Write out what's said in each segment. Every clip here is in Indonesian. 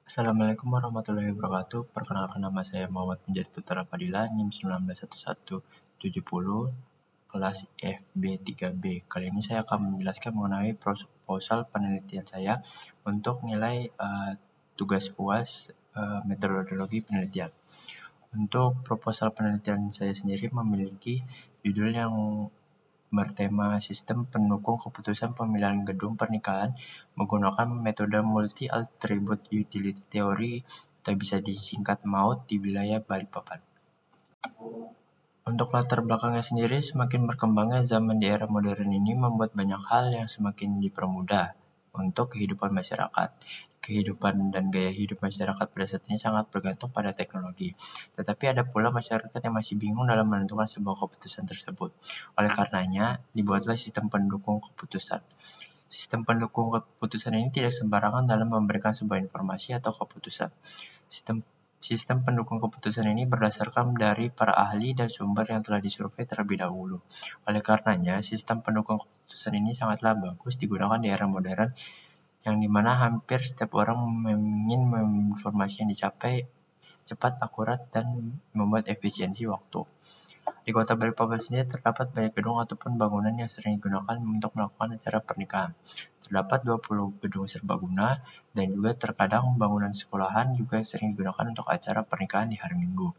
Assalamualaikum warahmatullahi wabarakatuh. Perkenalkan, nama saya Muhammad Menjadi Putra Fadila, NIM 191170, kelas FB3B. Kali ini saya akan menjelaskan mengenai proposal penelitian saya untuk nilai tugas UAS metodologi penelitian. Untuk proposal penelitian saya sendiri memiliki judul yang bertema Sistem Pendukung Keputusan Pemilihan Gedung Pernikahan menggunakan metode Multi-Attribute Utility Theory atau bisa disingkat MAUT di wilayah Balikpapan. Untuk latar belakangnya sendiri, semakin berkembangnya zaman di era modern ini membuat banyak hal yang semakin dipermudah untuk kehidupan masyarakat. Kehidupan dan gaya hidup masyarakat pada saat ini sangat bergantung pada teknologi. Tetapi ada pula masyarakat yang masih bingung dalam menentukan sebuah keputusan tersebut. Oleh karenanya, dibuatlah sistem pendukung keputusan. Sistem pendukung keputusan ini tidak sembarangan dalam memberikan sebuah informasi atau keputusan. Sistem pendukung keputusan ini berdasarkan dari para ahli dan sumber yang telah disurvei terlebih dahulu. Oleh karenanya, sistem pendukung keputusan ini sangatlah bagus digunakan di era modern, yang dimana hampir setiap orang ingin informasi yang dicapai cepat, akurat, dan membuat efisiensi waktu. Di kota Balikpapan sendiri terdapat banyak gedung ataupun bangunan yang sering digunakan untuk melakukan acara pernikahan. Terdapat 20 gedung serbaguna dan juga terkadang bangunan sekolahan juga sering digunakan untuk acara pernikahan di hari Minggu.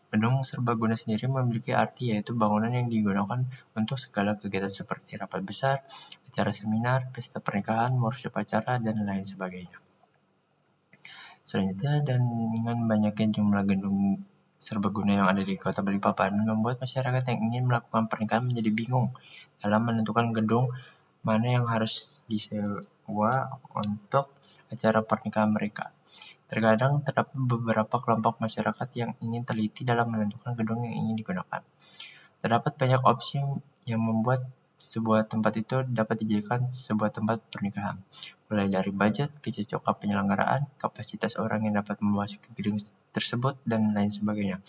Gedung serbaguna sendiri memiliki arti, yaitu bangunan yang digunakan untuk segala kegiatan seperti rapat besar, acara seminar, pesta pernikahan, workshop acara, dan lain sebagainya. Selanjutnya, dengan banyaknya jumlah gedung serbaguna yang ada di kota Balikpapan membuat masyarakat yang ingin melakukan pernikahan menjadi bingung dalam menentukan gedung mana yang harus disewa untuk acara pernikahan mereka. Terkadang terdapat beberapa kelompok masyarakat yang ingin teliti dalam menentukan gedung yang ingin digunakan. Terdapat banyak opsi yang membuat sebuah tempat itu dapat dijadikan sebuah tempat pernikahan, mulai dari budget, kecocokan penyelenggaraan, kapasitas orang yang dapat memasuki gedung tersebut, dan lain sebagainya.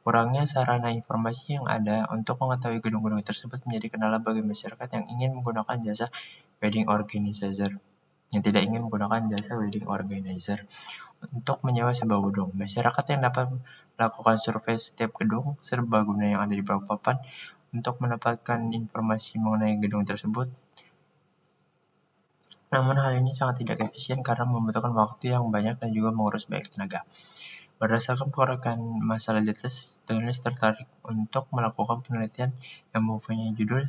Kurangnya sarana informasi yang ada untuk mengetahui gedung-gedung tersebut menjadi kendala bagi masyarakat yang ingin menggunakan jasa wedding organizer untuk menyewa sebuah gedung. Masyarakat yang dapat melakukan survei setiap gedung serbaguna yang ada di Balikpapan untuk mendapatkan informasi mengenai gedung tersebut. Namun hal ini sangat tidak efisien karena membutuhkan waktu yang banyak dan juga mengurus banyak tenaga. Berdasarkan pengorekan masalah di atas, penulis tertarik untuk melakukan penelitian yang mempunyai judul,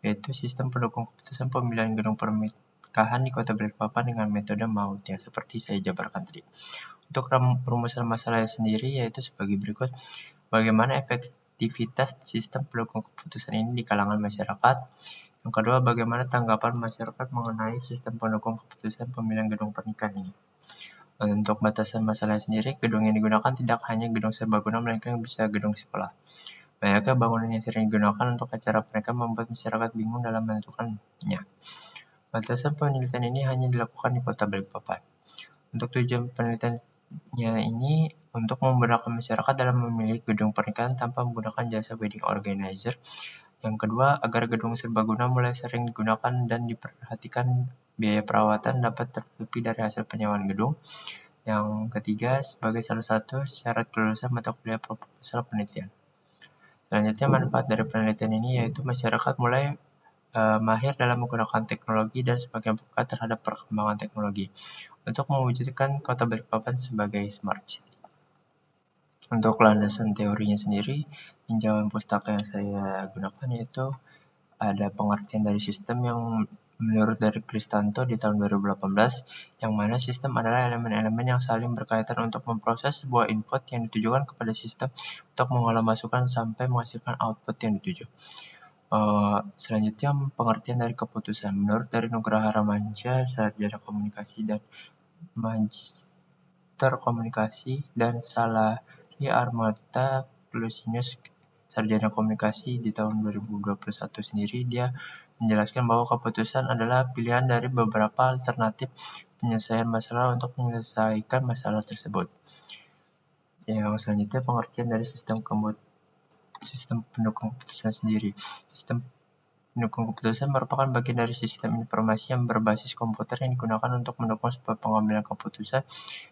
yaitu Sistem Pendukung Keputusan Pemilihan Gedung Pernikahan di Kota Balikpapan dengan metode MAUT yang seperti saya jabarkan tadi. Untuk rumusan masalahnya sendiri yaitu sebagai berikut. Bagaimana efektivitas sistem pendukung keputusan ini di kalangan masyarakat? Yang kedua, bagaimana tanggapan masyarakat mengenai sistem pendukung keputusan pemilihan gedung pernikahan ini? Untuk batasan masalah sendiri, gedung yang digunakan tidak hanya gedung serbaguna, melainkan bisa gedung sekolah. Banyaknya bangunan yang sering digunakan untuk acara pernikahan membuat masyarakat bingung dalam menentukannya. Batasan penelitian ini hanya dilakukan di Kota Balikpapan. Untuk tujuan penelitiannya ini untuk memudahkan masyarakat dalam memilih gedung pernikahan tanpa menggunakan jasa wedding organizer. Yang kedua, agar gedung serbaguna mulai sering digunakan dan diperhatikan biaya perawatan dapat tertutupi dari hasil penyewaan gedung. Yang ketiga, sebagai salah satu syarat kelulusan mata kuliah proposal penelitian. Selanjutnya, manfaat dari penelitian ini yaitu masyarakat mulai mahir dalam menggunakan teknologi dan semakin peka terhadap perkembangan teknologi untuk mewujudkan Kota Balikpapan sebagai smart city. Untuk landasan teorinya sendiri, tinjauan pustaka yang saya gunakan yaitu ada pengertian dari sistem yang menurut dari Kristanto di tahun 2018, yang mana sistem adalah elemen-elemen yang saling berkaitan untuk memproses sebuah input yang ditujukan kepada sistem untuk mengolah masukan sampai menghasilkan output yang dituju. Selanjutnya, pengertian dari keputusan. Menurut dari Nugraha Ramansyah, sarjana komunikasi dan magister komunikasi, dan Salari Armata Lusinus, sarjana komunikasi di tahun 2021 sendiri, dia menjelaskan bahwa keputusan adalah pilihan dari beberapa alternatif penyelesaian masalah untuk menyelesaikan masalah tersebut. Yang selanjutnya, pengertian dari sistem pendukung keputusan sendiri. Sistem pendukung keputusan merupakan bagian dari sistem informasi yang berbasis komputer yang digunakan untuk mendukung sebuah pengambilan keputusan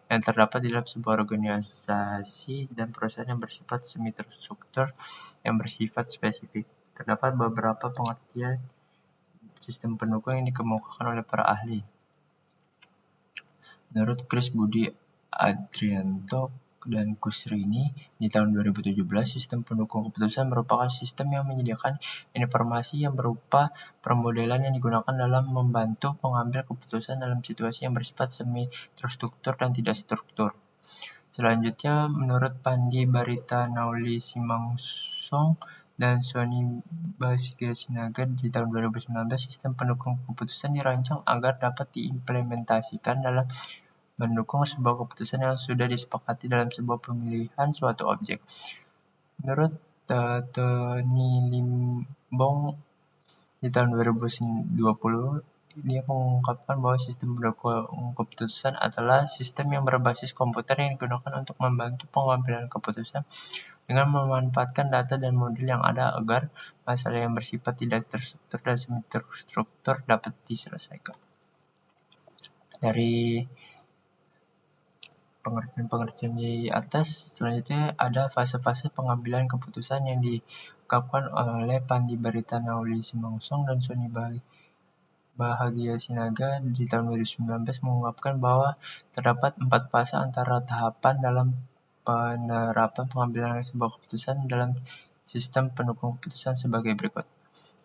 yang terdapat di dalam sebuah organisasi dan perusahaan yang bersifat semi-terstruktur yang bersifat spesifik. Terdapat beberapa pengertian sistem pendukung yang dikemukakan oleh para ahli. Menurut Chris Budi Adrianto dan Kusrini, di tahun 2017, sistem pendukung keputusan merupakan sistem yang menyediakan informasi yang berupa permodelan yang digunakan dalam membantu pengambil keputusan dalam situasi yang bersifat semi-terstruktur dan tidak struktur. Selanjutnya, menurut Pandi Barita Nauli Simangsong dan Sony Basigasinaga di tahun 2019, sistem pendukung keputusan dirancang agar dapat diimplementasikan dalam mendukung sebuah keputusan yang sudah disepakati dalam sebuah pemilihan suatu objek. Menurut Tony Limbong di tahun 2020, dia mengungkapkan bahwa sistem pendukung keputusan adalah sistem yang berbasis komputer yang digunakan untuk membantu pengambilan keputusan dengan memanfaatkan data dan model yang ada agar masalah yang bersifat tidak terstruktur dan semi-terstruktur dapat diselesaikan. Dari pengertian-pengertian di atas, selanjutnya ada fase-fase pengambilan keputusan yang diungkapkan oleh Pandi Barita Nauli Simangsong dan Sony Bahagia Sinaga di tahun 2019 mengungkapkan bahwa terdapat 4 fase antara tahapan dalam penerapan pengambilan sebuah keputusan dalam sistem pendukung keputusan sebagai berikut.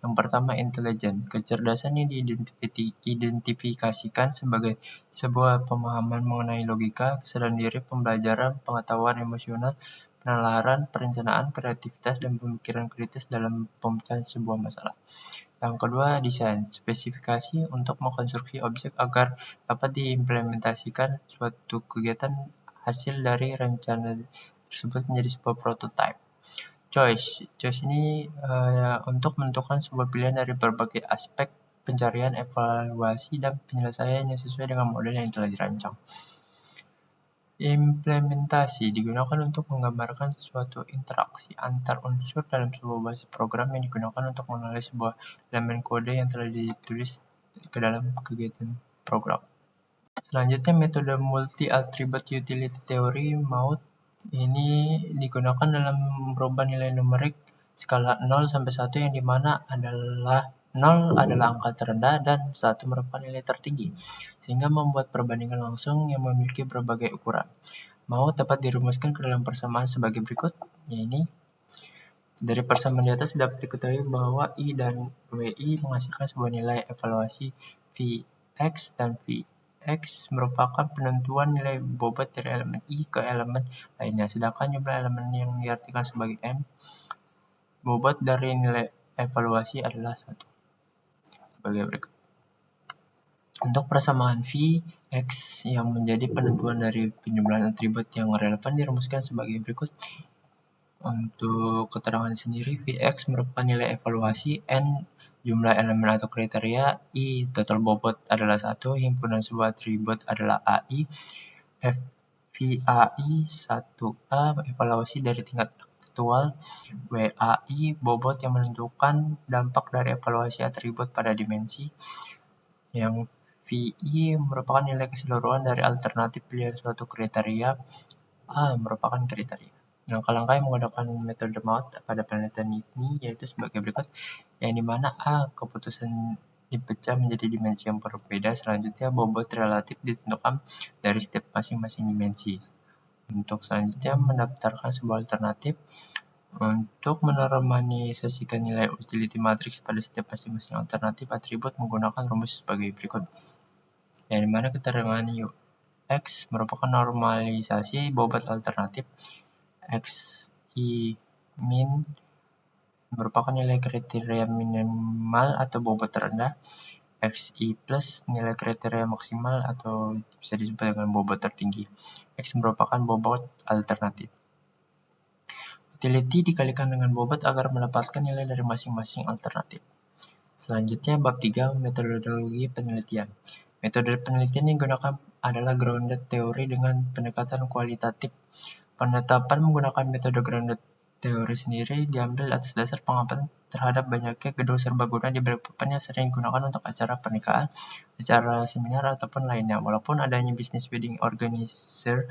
Yang pertama, intelijen. Kecerdasan yang diidentifikasikan sebagai sebuah pemahaman mengenai logika, kesadaran diri, pembelajaran, pengetahuan emosional, penalaran, perencanaan, kreativitas, dan pemikiran kritis dalam pemecahan sebuah masalah. Yang kedua, desain. Spesifikasi untuk mengkonstruksi objek agar dapat diimplementasikan suatu kegiatan hasil dari rencana tersebut menjadi sebuah prototipe. Choice ini untuk menentukan sebuah pilihan dari berbagai aspek pencarian, evaluasi, dan penyelesaian yang sesuai dengan model yang telah dirancang. Implementasi digunakan untuk menggambarkan suatu interaksi antar unsur dalam sebuah basis program yang digunakan untuk mengenali sebuah elemen kode yang telah ditulis ke dalam kegiatan program. Selanjutnya, metode multi-attribute utility theory MAUT ini digunakan dalam merubah nilai numerik skala 0 sampai 1 yang dimana 0 adalah angka terendah dan 1 merupakan nilai tertinggi, sehingga membuat perbandingan langsung yang memiliki berbagai ukuran. MAUT dapat dirumuskan ke dalam persamaan sebagai berikut, yaitu dari persamaan di atas dapat diketahui bahwa I dan WI menghasilkan sebuah nilai evaluasi Vx dan Vx merupakan penentuan nilai bobot dari elemen I ke elemen lainnya, sedangkan jumlah elemen yang diartikan sebagai N, bobot dari nilai evaluasi adalah 1. Sebagai berikut. Untuk persamaan Vx yang menjadi penentuan dari penjumlahan atribut yang relevan dirumuskan sebagai berikut. Untuk keterangan sendiri, Vx merupakan nilai evaluasi, N jumlah elemen atau kriteria, I total bobot adalah 1, himpunan sebuah atribut adalah AI, VAI 1A evaluasi dari tingkat aktual, WAI bobot yang menentukan dampak dari evaluasi atribut pada dimensi, yang VI merupakan nilai keseluruhan dari alternatif pilihan suatu kriteria, A merupakan kriteria. Langkah-langkah yang menggunakan metode MAUT pada penelitian ini yaitu sebagai berikut, yang dimana A keputusan dipecah menjadi dimensi yang berbeda. Selanjutnya, bobot relatif ditentukan dari setiap masing-masing dimensi. Untuk selanjutnya, mendaftarkan sebuah alternatif untuk menormalisasikan nilai utility matrix pada setiap masing-masing alternatif atribut menggunakan rumus sebagai berikut, yang dimana keterangan X merupakan normalisasi bobot alternatif, XI min merupakan nilai kriteria minimal atau bobot terendah, XI plus nilai kriteria maksimal atau bisa disebut dengan bobot tertinggi. X merupakan bobot alternatif. Utility dikalikan dengan bobot agar mendapatkan nilai dari masing-masing alternatif. Selanjutnya, bab 3, metodologi penelitian. Metode penelitian yang digunakan adalah grounded theory dengan pendekatan kualitatif. Penetapan menggunakan metode grounded theory sendiri diambil atas dasar pengamatan terhadap banyaknya gedung serbaguna di Balikpapan yang sering digunakan untuk acara pernikahan, acara seminar, ataupun lainnya. Walaupun adanya bisnis wedding organizer,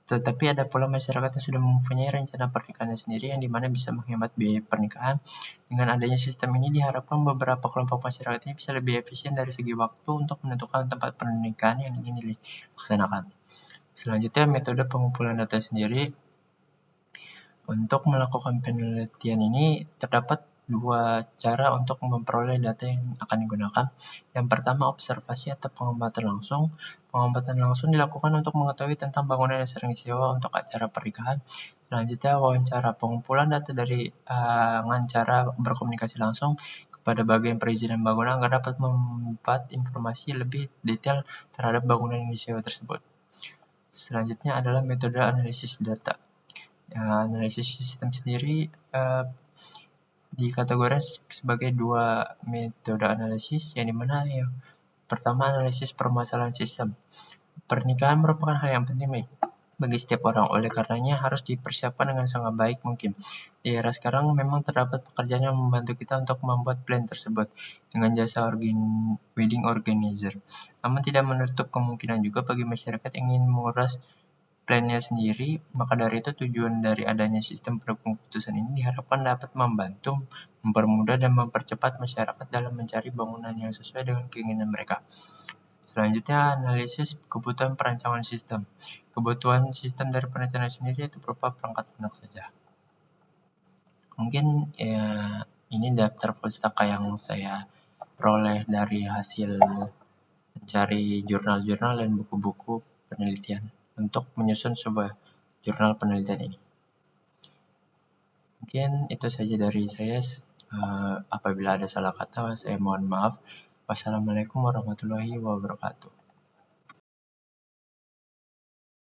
tetapi ada pula masyarakat yang sudah mempunyai rencana pernikahannya sendiri yang dimana bisa menghemat biaya pernikahan. Dengan adanya sistem ini diharapkan beberapa kelompok masyarakat ini bisa lebih efisien dari segi waktu untuk menentukan tempat pernikahan yang ingin dilaksanakan. Selanjutnya, metode pengumpulan data sendiri. Untuk melakukan penelitian ini terdapat dua cara untuk memperoleh data yang akan digunakan. Yang pertama, observasi atau pengamatan langsung. Pengamatan langsung dilakukan untuk mengetahui tentang bangunan yang sering disewa untuk acara pernikahan. Selanjutnya, wawancara. Pengumpulan data dengan cara berkomunikasi langsung kepada bagian perizinan bangunan agar dapat membuat informasi lebih detail terhadap bangunan yang disewa tersebut. Selanjutnya adalah metode analisis data. Analisis sistem sendiri dikategorikan sebagai dua metode analisis, yang dimana yang pertama analisis permasalahan sistem. Pernikahan merupakan hal yang penting bagi setiap orang, oleh karenanya harus dipersiapkan dengan sangat baik mungkin. Di era sekarang memang terdapat pekerjaan yang membantu kita untuk membuat plan tersebut dengan jasa wedding organizer. Namun tidak menutup kemungkinan juga bagi masyarakat yang ingin mengurus plannya sendiri. Maka dari itu tujuan dari adanya sistem pendukung keputusan ini diharapkan dapat membantu, mempermudah, dan mempercepat masyarakat dalam mencari bangunan yang sesuai dengan keinginan mereka. Selanjutnya, analisis kebutuhan perancangan sistem. Kebutuhan sistem dari perencanaan sendiri itu berupa perangkat lunak saja. Mungkin ini daftar pustaka yang saya peroleh dari hasil mencari jurnal-jurnal dan buku-buku penelitian untuk menyusun sebuah jurnal penelitian ini. Mungkin itu saja dari saya. Apabila ada salah kata, saya mohon maaf. Wassalamualaikum warahmatullahi wabarakatuh.